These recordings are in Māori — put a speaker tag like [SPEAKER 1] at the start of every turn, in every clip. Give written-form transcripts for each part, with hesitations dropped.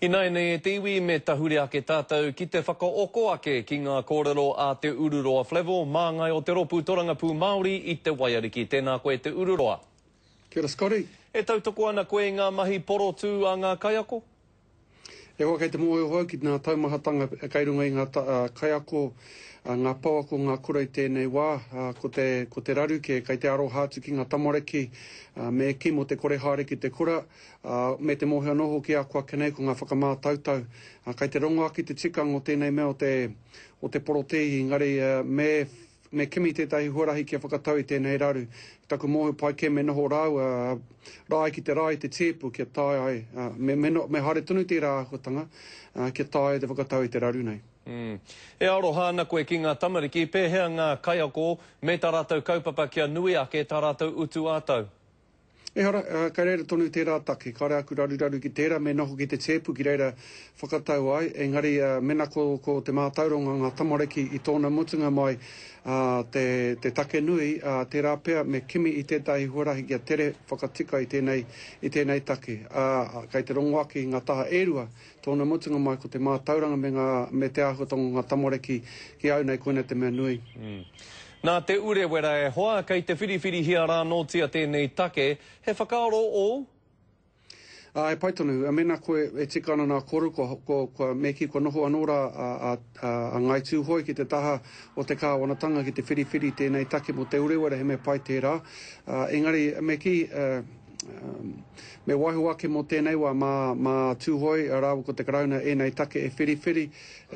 [SPEAKER 1] Ina nei te iwi me tahuri ake tātou ki te whakaoko ake ki ngā kōrero a te ururoa Flevo, māngai o te ropu Torangapū Māori i te Waiariki. Tēnā koe te ururoa.
[SPEAKER 2] Kia ora, Scotty.
[SPEAKER 1] E tautoko ana koe ngā mahi porotu a ngā kaiako?
[SPEAKER 2] E hoa kei te moe hoa ki ngā taumahatanga kei runga i ngā kaiako, ngā pauako, ngā kura i tēnei wā, ko te raru kei te aro hātu ki ngā tamareki, me ki mo te kore hāre ki te kura, me te mohe anoho ki a kua kenei ko ngā whakamātautau. Kei te rongo aki te tikang o tēnei mea o te porotei, ngari me kimi tētahi huarahi kia whakatau i tēnei raru. Taku mohu pai ke me noho rau, rai ki te rai te tēpu kia tai ai. Me haere tunu te rāhotanga kia tai te whakatau i te raru nei.
[SPEAKER 1] E aro hāna koe ki ngā tamariki, pēhea ngā kaiako me tā rātou kaupapa kia nui ake tā rātou utu ātau.
[SPEAKER 2] E hara, kai reira tonu tērā take, kai aku raru ki tērā, me noho ki te tēpu ki reira whakatau ai, engari mena ko te mātauronga ngā tamariki i tōna mutunga mai te take nui, tērā pēr me kimi i tētahi huarahi kia tere whakatika i tēnei take. Kai te rongo aki ngā taha erua, tōna mutunga mai ko te mātauranga me te ahutonga ngā tamariki ki au nei koina te mea nui.
[SPEAKER 1] Nā te urewera e hoa, kei te whiriwhiri hia rā nōtia tēnei take, he whakaaro o?
[SPEAKER 2] E pai tonu, mena koe e tika ana nā koru, ko me ki ko noho anora a ngai tūhoi ki te taha o te kāwanatanga ki te whiriwhiri tēnei take mo te urewera he me pai tērā. Engari, me ki... me waiho ake mo tēnei wā mā tūhoi a rāwa ko te karauna e nei take e whiriwhiri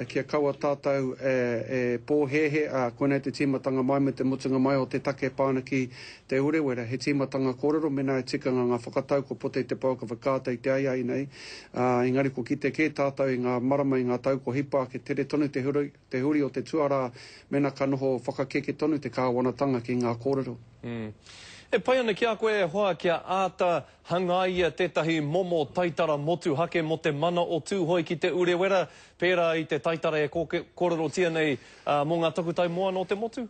[SPEAKER 2] kia kaua tātou e pōhehe koenei te tīmatanga mai me te mutunga mai o te take pāna ki te urewera. He tīmatanga kōrero mena e tikanga ngā whakatau ko pote te pau ka whakātai te ai nei. Engari ko ki te kē tātou i ngā marama i ngā tau ko hipa ke tere tonu te huri o te tuara mena ka noho whakakeke tonu te kāwanatanga ki ngā kōrero.
[SPEAKER 1] E pai ana ki a koe e hoa kia āta hangaia tētahi momo taitara motu hake mo te mana o tūhoi ki te urewera, pērā i te taitara e kōrero tia nei mō ngā takutai moa no te motu?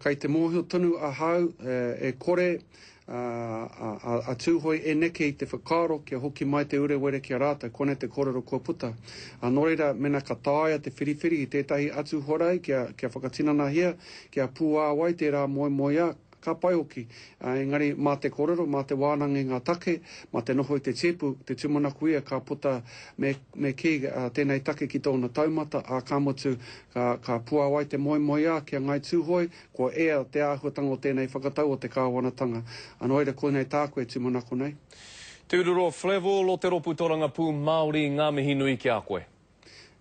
[SPEAKER 2] Kei te mōhio tonu a hau e kore a tūhoi e neke i te whakaaro kia hoki mai te urewera kia rātou kone te kōrero kua puta. Nō reira mena ka tāia te whiriwhiri i tētahi atu horai kia whakatinana hia, kia pūā wai tērā moe ka pai hoki. Engari, mā te kōrero, mā te wānanga ngā take, mā te noho i te tēpu, te tūmanaku ia ka puta me ki tēnei take ki tōna taumata, ka motu ka pua wai te moe a kia ngai tūhoi, ko ea te āhuatanga o tēnei whakatau o te kāwanatanga. Anō eira koe nei tā koe tūmanaku nei.
[SPEAKER 1] Te ururoa Flevo, lo te ropu Torangapū Māori, ngā mihi nui ki a koe.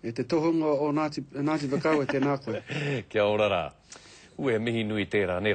[SPEAKER 2] E te tohunga o Ngāti Whakau e tēnā koe.
[SPEAKER 1] Kia ora rā. Ue mihi nui tērā, nera.